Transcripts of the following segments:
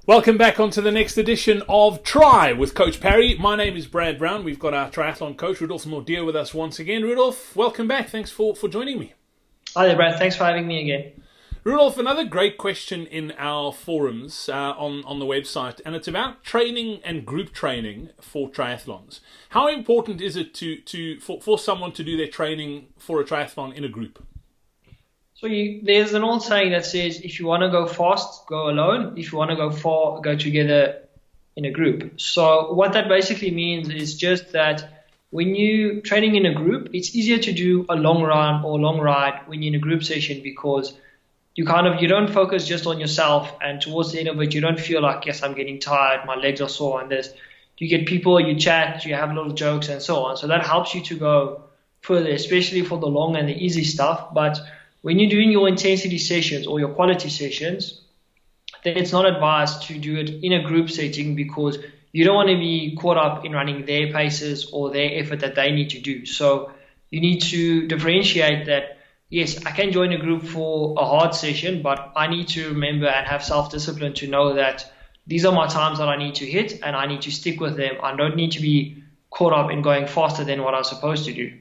Welcome back onto the next edition of Try with Coach Parry. My name is Brad Brown. We've got our triathlon coach, Rudolf Dear, with us once again. Rudolf, welcome back. Thanks for joining me. Hi there, Brad. Thanks for having me again. Rudolf, another great question in our forums on the website, and it's about training and group training for triathlons. How important is it for someone to do their training for a triathlon in a group? So there's an old saying that says, if you want to go fast, go alone. If you want to go far, go together in a group. So what that basically means is just that when you're training in a group, it's easier to do a long run or long ride when you're in a group session, because you don't focus just on yourself, and towards the end of it, you don't feel like, yes, I'm getting tired, my legs are sore and this. You get people, you chat, you have little jokes and so on. So that helps you to go further, especially for the long and the easy stuff. But when you're doing your intensity sessions or your quality sessions, then it's not advised to do it in a group setting, because you don't want to be caught up in running their paces or their effort that they need to do. So you need to differentiate that, yes, I can join a group for a hard session, but I need to remember and have self-discipline to know that these are my times that I need to hit and I need to stick with them. I don't need to be caught up in going faster than what I'm supposed to do.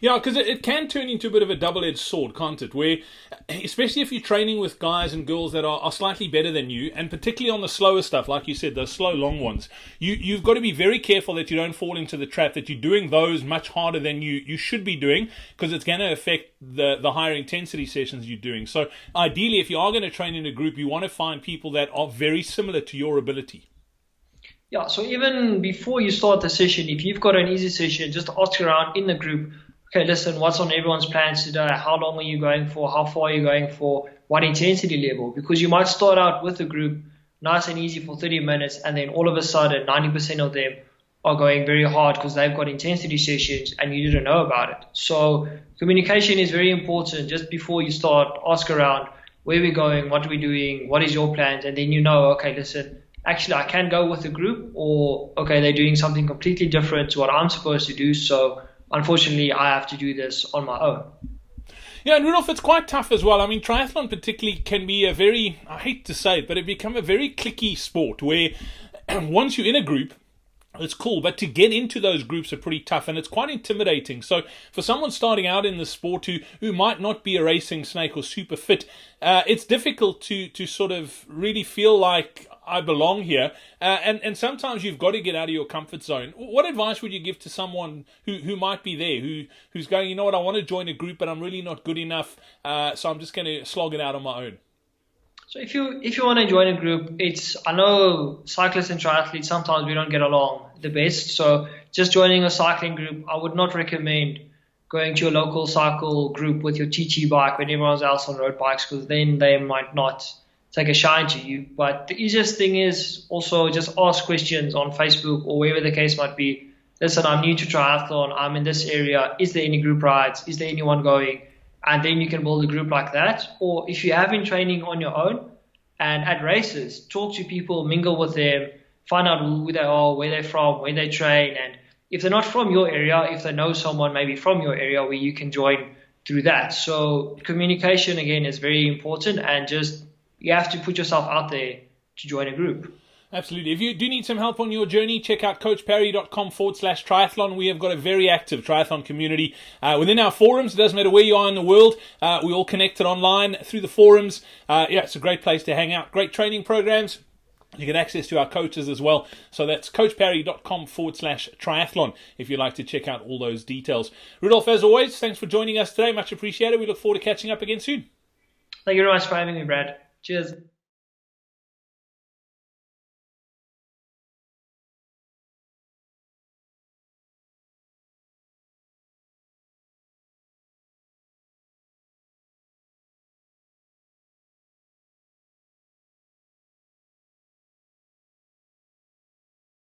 Yeah, because it can turn into a bit of a double-edged sword, can't it? Where, especially if you're training with guys and girls that are slightly better than you, and particularly on the slower stuff, like you said, those slow, long ones, you've got to be very careful that you don't fall into the trap that you're doing those much harder than you should be doing, because it's going to affect the higher intensity sessions you're doing. So ideally, if you are going to train in a group, you want to find people that are very similar to your ability. Yeah, so even before you start the session, if you've got an easy session, just ask around in the group, okay, listen, what's on everyone's plans today? How long are you going for? How far are you going for? What intensity level? Because you might start out with a group nice and easy for 30 minutes, and then all of a sudden 90% of them are going very hard because they've got intensity sessions and you didn't know about it. So communication is very important. Just before you start, ask around, where are we going? What are we doing? What is your plans? And then you know, okay, listen, actually I can go with the group, or okay, they're doing something completely different to what I'm supposed to do. So unfortunately, I have to do this on my own. Yeah, and Rudolf, it's quite tough as well. I mean, triathlon particularly can be a very, I hate to say it, but it become a very cliquey sport where once you're in a group, it's cool, but to get into those groups are pretty tough, and it's quite intimidating. So for someone starting out in the sport who might not be a racing snake or super fit, it's difficult to sort of really feel like I belong here. And sometimes you've got to get out of your comfort zone. What advice would you give to someone who might be there, who's going, you know what, I want to join a group, but I'm really not good enough, so I'm just going to slog it out on my own? So if you want to join a group, I know cyclists and triathletes, sometimes we don't get along the best. So just joining a cycling group, I would not recommend going to a local cycle group with your TT bike when everyone else on road bikes, because then they might not take a shine to you. But the easiest thing is also just ask questions on Facebook or wherever the case might be. Listen, I'm new to triathlon. I'm in this area. Is there any group rides? Is there anyone going? And then you can build a group like that. Or if you have been training on your own and at races, talk to people, mingle with them, find out who they are, where they're from, where they train. And if they're not from your area, if they know someone maybe from your area, where you can join through that. So communication, again, is very important, and just you have to put yourself out there to join a group. Absolutely. If you do need some help on your journey, check out coachparry.com/triathlon. We have got a very active triathlon community within our forums. It doesn't matter where you are in the world. We all connected online through the forums. It's a great place to hang out. Great training programs. You get access to our coaches as well. So that's coachparry.com/triathlon if you'd like to check out all those details. Rudolf, as always, thanks for joining us today. Much appreciated. We look forward to catching up again soon. Thank you very much for having me, Brad. Cheers.